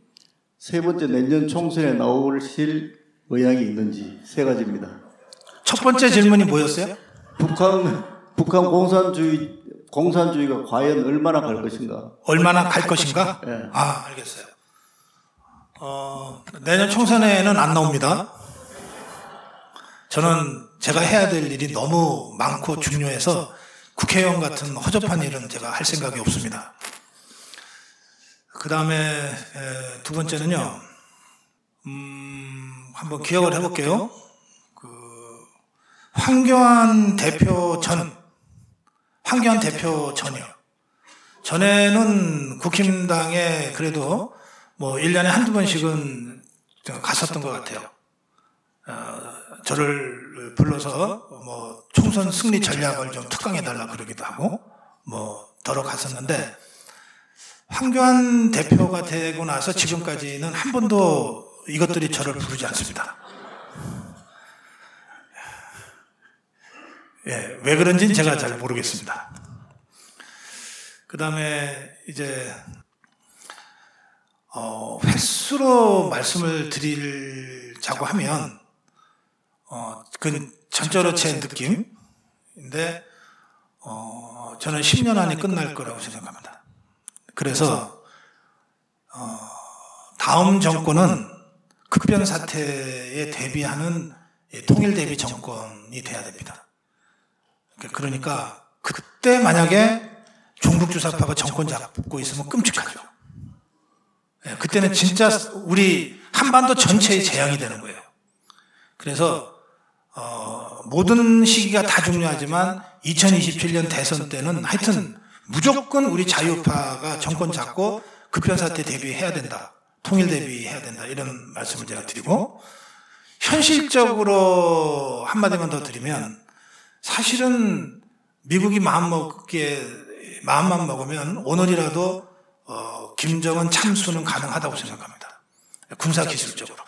세 번째, 내년 총선에 나오실 의향이 있는지? 세 가지입니다. 첫 번째 질문이 뭐였어요? 북한 공산주의가 과연 얼마나 갈 것인가? 얼마나 갈 것인가? 네. 알겠어요. 내년 총선에는 안 나옵니다. 저는 제가 해야 될 일이 너무 많고 중요해서 국회의원 같은 허접한 일은 제가 할 생각이 없습니다. 그 다음에 두 번째는요, 한번 기억을 해볼게요. 황교안 대표 전이요. 전에는 국힘당에 그래도 뭐 1년에 한두 번씩은 갔었던 것 같아요. 저를 불러서 뭐 총선 승리 전략을 좀 특강해달라 그러기도 하고 뭐 더러 갔었는데, 황교안 대표가 되고 나서 지금까지는 한 번도 이것들이 저를 부르지 않습니다. 예, 왜 그런지는 제가 잘 모르겠습니다. 그 다음에 이제 횟수로 말씀을 드리자고 하면 그건 전적으로 제 느낌인데 저는 10년 안에 끝날 거라고 생각합니다. 그래서 다음 정권은 급변 사태에 대비하는 통일 대비 정권이 돼야 됩니다. 그러니까 그때 만약에 종북주사파가 정권 잡고 있으면 끔찍하죠. 그때는 진짜 우리 한반도 전체의 재앙이 되는 거예요. 그래서 모든 시기가 다 중요하지만 2027년 대선 때는 하여튼 무조건 우리 자유파가 정권 잡고 급변사태 대비해야 된다. 통일 대비해야 된다. 이런 말씀을 제가 드리고, 현실적으로 한마디만 더 드리면 사실은 미국이 마음만 먹으면 오늘이라도 김정은 참수는 가능하다고 생각합니다. 군사기술적으로.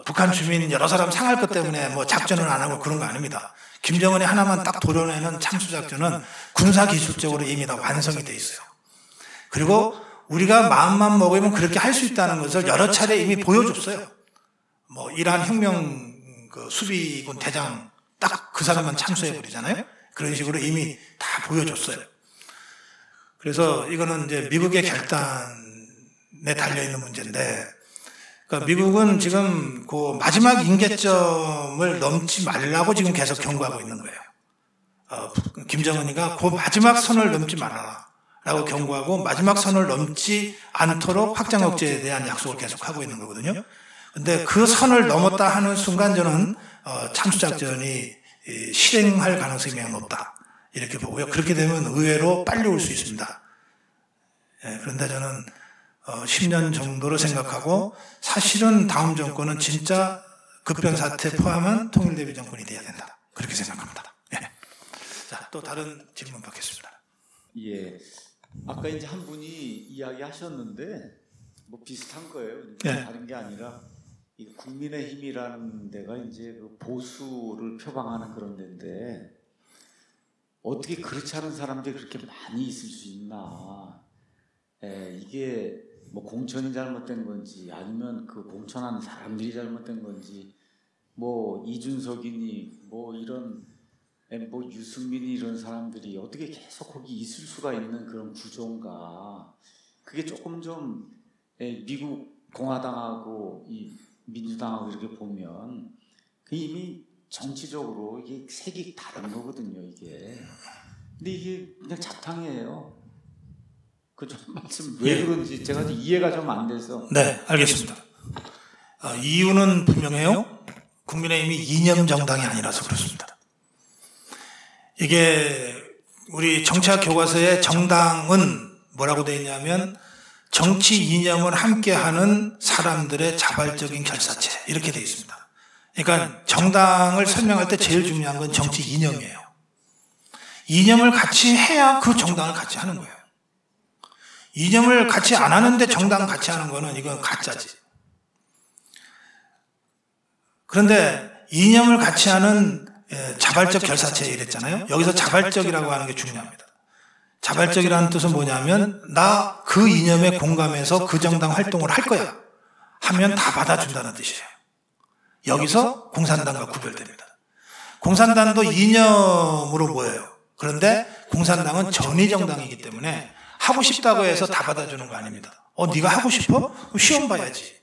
북한 주민 여러 사람 상할 것 때문에 뭐 작전을 안 하고 그런 거 아닙니다. 김정은이 하나만 딱 도려내는 참수작전은 군사기술적으로 이미 다 완성이 돼 있어요. 그리고 우리가 마음만 먹으면 그렇게 할 수 있다는 것을 여러 차례 이미 보여줬어요. 뭐 이란 혁명 수비군 대장 딱 그 사람만 참수해버리잖아요. 그런 식으로 이미 다 보여줬어요. 그래서 이거는 이제 미국의 결단에 달려있는 문제인데, 그러니까 미국은 지금 그 마지막 임계점을 넘지 말라고 지금 계속 경고하고 있는 거예요. 김정은이가 그 마지막 선을 넘지 말아라 라고 경고하고 마지막 선을 넘지 않도록 확장 억제에 대한 약속을 계속 하고 있는 거거든요. 근데 그 선을 넘었다 하는 순간 저는 참수작전이 실행할 가능성이 매우 높다 이렇게 보고요. 그렇게 되면 의외로 빨리 올 수 있습니다. 그런데 저는 10년 정도로 생각하고, 사실은 다음 정권은 진짜 급변사태 포함한 통일대비 정권이 돼야 된다. 그렇게 생각합니다. 자, 또 다른 질문 받겠습니다. 예, 아까 이제 한 분이 이야기하셨는데 뭐 비슷한 거예요. 네. 다른 게 아니라 이 국민의힘이라는 데가 이제 그 보수를 표방하는 그런 데인데 어떻게 그렇지 않은 사람들이 그렇게 많이 있을 수 있나? 이게 뭐 공천이 잘못된 건지 아니면 그 공천하는 사람들이 잘못된 건지, 뭐 이준석이니 뭐 이런 뭐 유승민이 이런 사람들이 어떻게 계속 거기 있을 수가 있는 그런 구조인가? 그게 조금 좀 미국 공화당하고 이 민주당하고 이렇게 보면 이미 정치적으로 이게 색이 다른 거거든요, 이게. 근데 이게 그냥 자탕이에요. 그 좀 말씀 왜 그런지 제가 이해가 좀 안 돼서. 네, 알겠습니다. 이유는 분명해요. 국민의힘이 이념 정당이 아니라서 그렇습니다. 이게 우리 정치학 교과서에 정당은 뭐라고 되어 있냐면 정치 이념을 함께하는 사람들의 자발적인 결사체 이렇게 되어 있습니다. 그러니까 정당을 설명할 때 제일 중요한 건 정치 이념이에요. 이념을 같이 해야 그 정당을 같이 하는 거예요. 이념을 같이 안 하는데 정당 같이 하는 거는 이건 가짜지. 그런데 이념을 같이 하는 자발적 결사체 이랬잖아요. 여기서 자발적이라고 하는 게 중요합니다. 자발적이라는 뜻은 뭐냐면 나 그 이념에 공감해서 그 정당 활동을 할 거야 하면 다 받아준다는 뜻이에요. 여기서 공산당과 구별됩니다. 공산당도 이념으로 모여요. 그런데 공산당은 전위정당이기 때문에 하고 싶다고 해서 다 받아주는 거 아닙니다. 네가 하고 싶어? 시험 봐야지.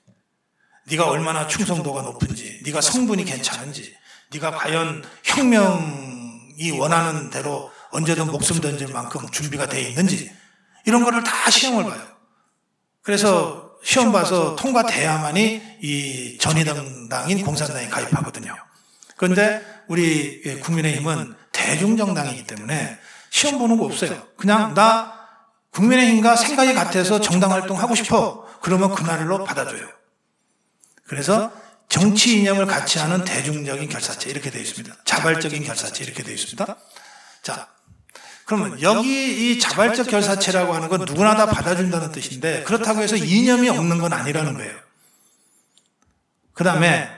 네가 얼마나 충성도가 높은지, 네가 성분이 괜찮은지, 네가 과연 혁명이 원하는 대로 언제든 목숨 던질 만큼 준비가 되어 있는지 이런 거를 다 시험을 봐요. 그래서 시험 봐서 통과돼야만이 이 전위정당인 공산당에 가입하거든요. 그런데 우리 국민의힘은 대중정당이기 때문에 시험 보는 거 없어요. 그냥 나 국민의힘과 생각이 같아서 정당 활동하고 싶어. 그러면 그날로 받아줘요. 그래서 정치 이념을 같이 하는 대중적인 결사체 이렇게 되어 있습니다. 자발적인 결사체 이렇게 되어 있습니다. 자, 그러면 여기 이 자발적 결사체라고 하는 건 누구나 다 받아준다는 뜻인데 그렇다고 해서 이념이 없는 건 아니라는 거예요. 그 다음에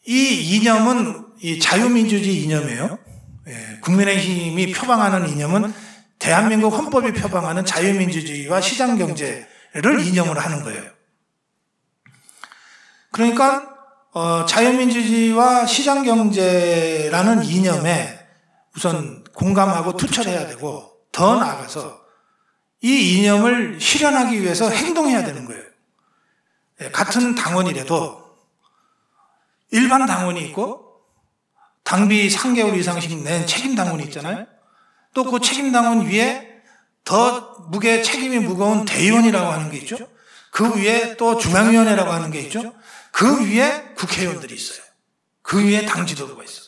이 이념은 이 자유민주주의 이념이에요. 국민의힘이 표방하는 이념은 대한민국 헌법이 표방하는 자유민주주의와 시장경제를 이념으로 하는 거예요. 그러니까 자유민주주의와 시장경제라는 이념에 우선 공감하고 투철해야 되고 더 나아가서 이 이념을 실현하기 위해서 행동해야 되는 거예요. 같은 당원이라도 일반 당원이 있고 당비 3개월 이상씩 낸 책임 당원이 있잖아요. 또 그 책임 당원 위에 더 책임이 무거운 대의원이라고 하는 게 있죠. 그 위에 또 중앙위원회라고 하는 게 있죠. 그 위에 국회의원들이 있어요. 그 위에 당 지도부가 있어요.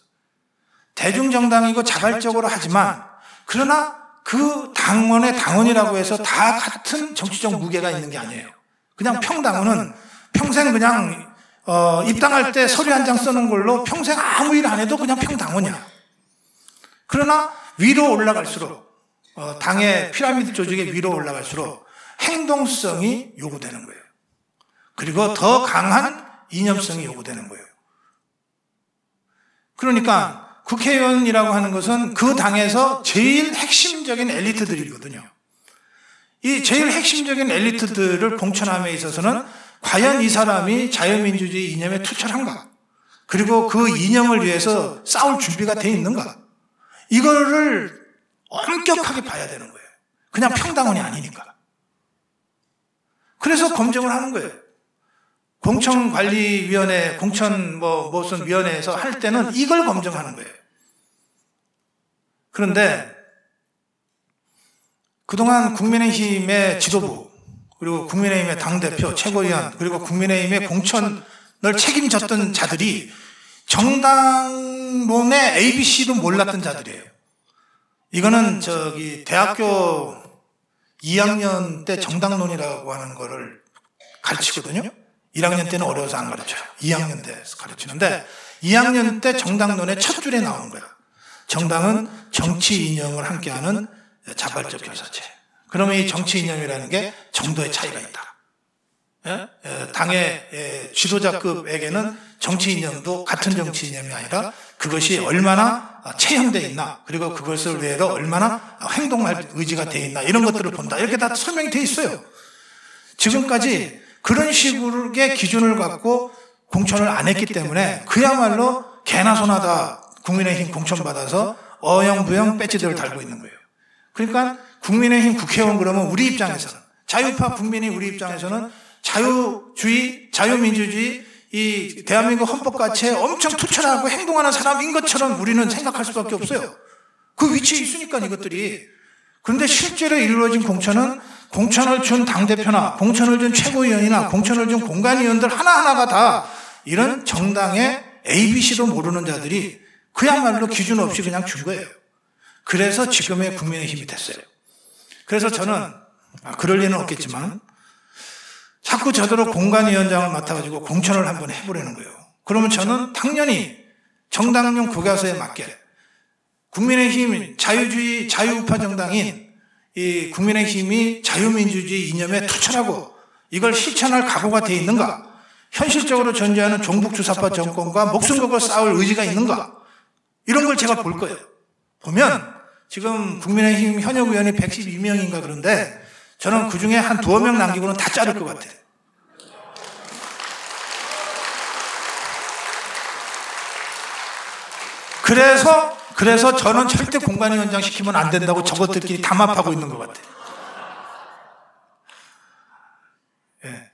대중정당이고 자발적으로 하지만 그러나 그 당원의 당원이라고 해서 다 같은 정치적 무게가 있는 게 아니에요. 그냥 평당원은 평생 그냥 입당할 때 서류 한 장 쓰는 걸로 평생 아무 일 안 해도 그냥 평당원이야. 그러나 위로 올라갈수록 당의 피라미드 조직의 위로 올라갈수록 행동성이 요구되는 거예요. 그리고 더 강한 이념성이 요구되는 거예요. 그러니까 국회의원이라고 하는 것은 그 당에서 제일 핵심적인 엘리트들이거든요. 이 제일 핵심적인 엘리트들을 공천함에 있어서는 과연 이 사람이 자유민주주의 이념에 투철한가? 그리고 그 이념을 위해서 싸울 준비가 돼 있는가? 이거를 엄격하게 봐야 되는 거예요. 그냥 평당원이 아니니까. 그래서 검증을 하는 거예요. 공천관리위원회, 무슨 위원회에서 할 때는 이걸 검증하는 거예요. 그런데 그동안 국민의힘의 지도부, 그리고 국민의힘의 당대표, 최고위원, 그리고 국민의힘의 공천을 책임졌던 자들이 정당론의 ABC도 몰랐던 자들이에요. 이거는 대학교 2학년 때 정당론이라고 하는 거를 가르치거든요. 1학년 때는 어려워서 안 가르쳐요. 2학년 때에서 가르치는데 2학년 때 정당론의 첫 줄에 나오는 거야. 정당은 정치 이념을 함께하는 자발적 결사체. 그러면 이 정치 이념이라는 게 정도의 차이가 있다. 당의 지도자급에게는 정치 이념도 같은 정치 이념이 아니라 그것이 얼마나 체현되어 있나, 그리고 그것을 위해서 얼마나 행동할 의지가 되어 있나, 이런 것들을 본다. 이렇게 다 설명이 되어 있어요. 지금까지 그런 식의 기준을 갖고 공천을 안 했기 때문에 그야말로 개나 소나 다 국민의힘 공천받아서 어영부영 배지들을 달고 있는 거예요. 그러니까 국민의힘 국회의원 그러면 우리 입장에서는, 자유파 국민이 우리 입장에서는 자유주의, 자유민주주의, 이 대한민국 헌법 가치에 엄청 투철하고 행동하는 사람인 것처럼 우리는 생각할 수밖에 없어요. 그 위치에 있으니까 이것들이. 그런데 실제로 이루어진 공천은 공천을 준 당대표나 공천을 준 최고위원이나 공천을 준 공관위원들 하나하나가 다 이런 정당의 ABC도 모르는 자들이 그야말로 기준 없이 그냥 준 거예요. 그래서 지금의 국민의힘이 됐어요. 그래서 저는 그럴 리는 없겠지만 자꾸 저대로 공관위원장을 맡아가지고 공천을 한번 해보려는 거예요. 그러면 저는 당연히 정당용 교과서에 맞게 국민의힘 자유주의 자유우파 정당인 이 국민의힘이 자유민주주의 이념에 투철하고 이걸 실천할 각오가 돼 있는가? 현실적으로 존재하는 종북주사파 정권과 목숨 걸고 싸울 의지가 있는가? 이런 걸 제가 볼 거예요. 보면 지금 국민의힘 현역 의원이 112명인가 그런데 저는 그중에 한 두어 명 남기고는 다 자를 것 같아요. 그래서 저는 절대 공관위원장 시키면 안 된다고 저것들끼리 담합하고 있는 것 같아요. 예.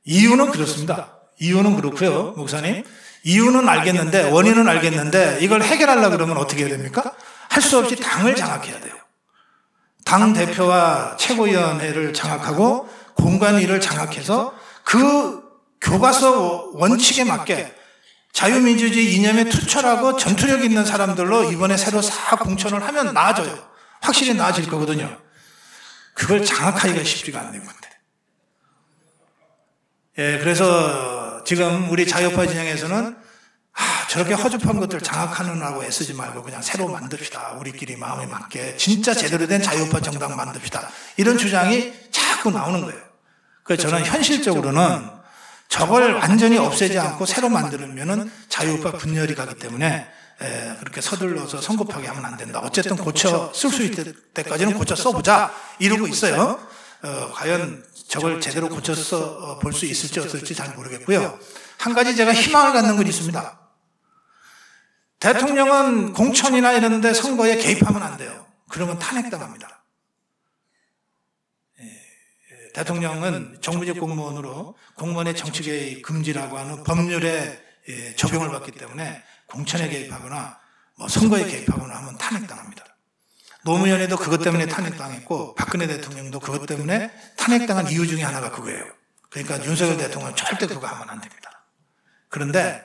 이유는 그렇습니다. 이유는 그렇고요, 목사님. 이유는 알겠는데, 원인은 알겠는데 이걸 해결하려고 그러면 어떻게 해야 됩니까? 할 수 없이 당을 장악해야 돼요. 당 대표와 최고위원회를 장악하고 공관위를 장악해서 그 교과서 원칙에 맞게 자유민주주의 이념에 투철하고 전투력 있는 사람들로 이번에 새로 싹 공천을 하면 나아져요. 확실히 나아질 거거든요. 그걸 장악하기가 쉽지가 않는 건데. 예, 그래서 지금 우리 자유파 진영에서는 저렇게 허접한 것들 장악하느라고 애쓰지 말고 그냥 새로 만듭시다. 우리끼리 마음에 맞게 진짜 제대로 된 자유파 정당 만듭시다. 이런 주장이 자꾸 나오는 거예요. 그래서 저는 현실적으로는 저걸 완전히 없애지 않고 새로 만들면은 자유파 분열이 가기 때문에 그렇게 서둘러서 성급하게 하면 안 된다. 어쨌든 고쳐 쓸 수 있을 때까지는 고쳐 써보자 이러고 있어요. 과연 저걸 제대로 고쳐서 볼 수 있을지 없을지 잘 모르겠고요. 한 가지 제가 희망을 갖는 건 있습니다. 대통령은 공천이나 이런 데 선거에 개입하면 안 돼요. 그러면 탄핵당합니다. 대통령은 정부직 공무원으로 공무원의 정치개입 금지라고 하는 법률에 적용을 받기 때문에 공천에 개입하거나 선거에 개입하거나 하면 탄핵당합니다. 노무현에도 그것 때문에 탄핵당했고 박근혜 대통령도 그것 때문에 탄핵당한 이유 중에 하나가 그거예요. 그러니까 윤석열 대통령은 절대 그거 하면 안 됩니다. 그런데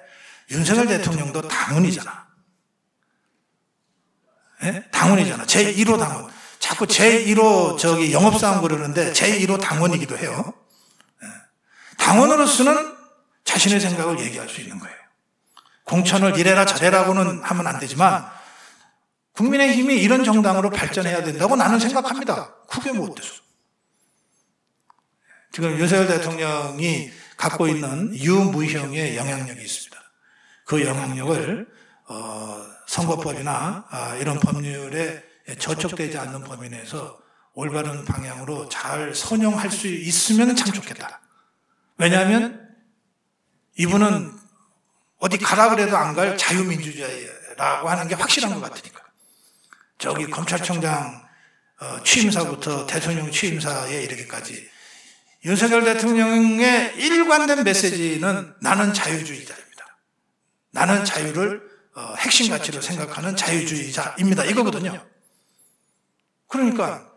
윤석열 대통령도 당원이잖아. 예? 당원이잖아. 제1호 당원. 자꾸 제1호 영업사원 그러는데 제1호 당원이기도 해요. 예. 당원으로서는 자신의 생각을 얘기할 수 있는 거예요. 공천을 이래라 저래라고는 하면 안 되지만 국민의힘이 이런 정당으로 발전해야 된다고 나는 생각합니다. 그게 뭐 어때서. 지금 윤석열 대통령이 갖고 있는 유무형의 영향력이 있습니다. 그 영향력을 선거법이나 이런 법률에 저촉되지 않는 범위 내에서 올바른 방향으로 잘 선용할 수 있으면 참 좋겠다. 왜냐하면 이분은 어디 가라 그래도 안 갈 자유민주주의라고 하는 게 확실한 것 같으니까. 저기 검찰총장 취임사부터 대통령 취임사에 이르기까지 윤석열 대통령의 일관된 메시지는 나는 자유주의자입니다. 나는 자유를 핵심 가치로 생각하는 자유주의자입니다. 이거거든요. 그러니까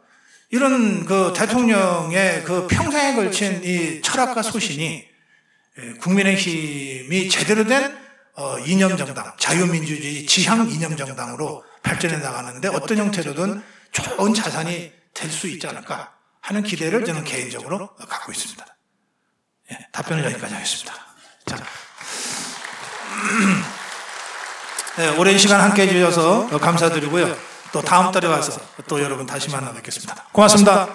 이런 그 대통령의 그 평생에 걸친 이 철학과 소신이 국민의힘이 제대로 된 이념정당, 자유민주주의 지향 이념정당으로 발전해 나가는데 어떤 형태로든 좋은 자산이 될 수 있지 않을까 하는 기대를 저는 개인적으로 갖고 있습니다. 예, 답변을 여기까지 하겠습니다. 자, 네, 오랜 시간 함께 해주셔서 감사드리고요. 또 다음 달에 와서 또 여러분 다시 만나 뵙겠습니다. 고맙습니다.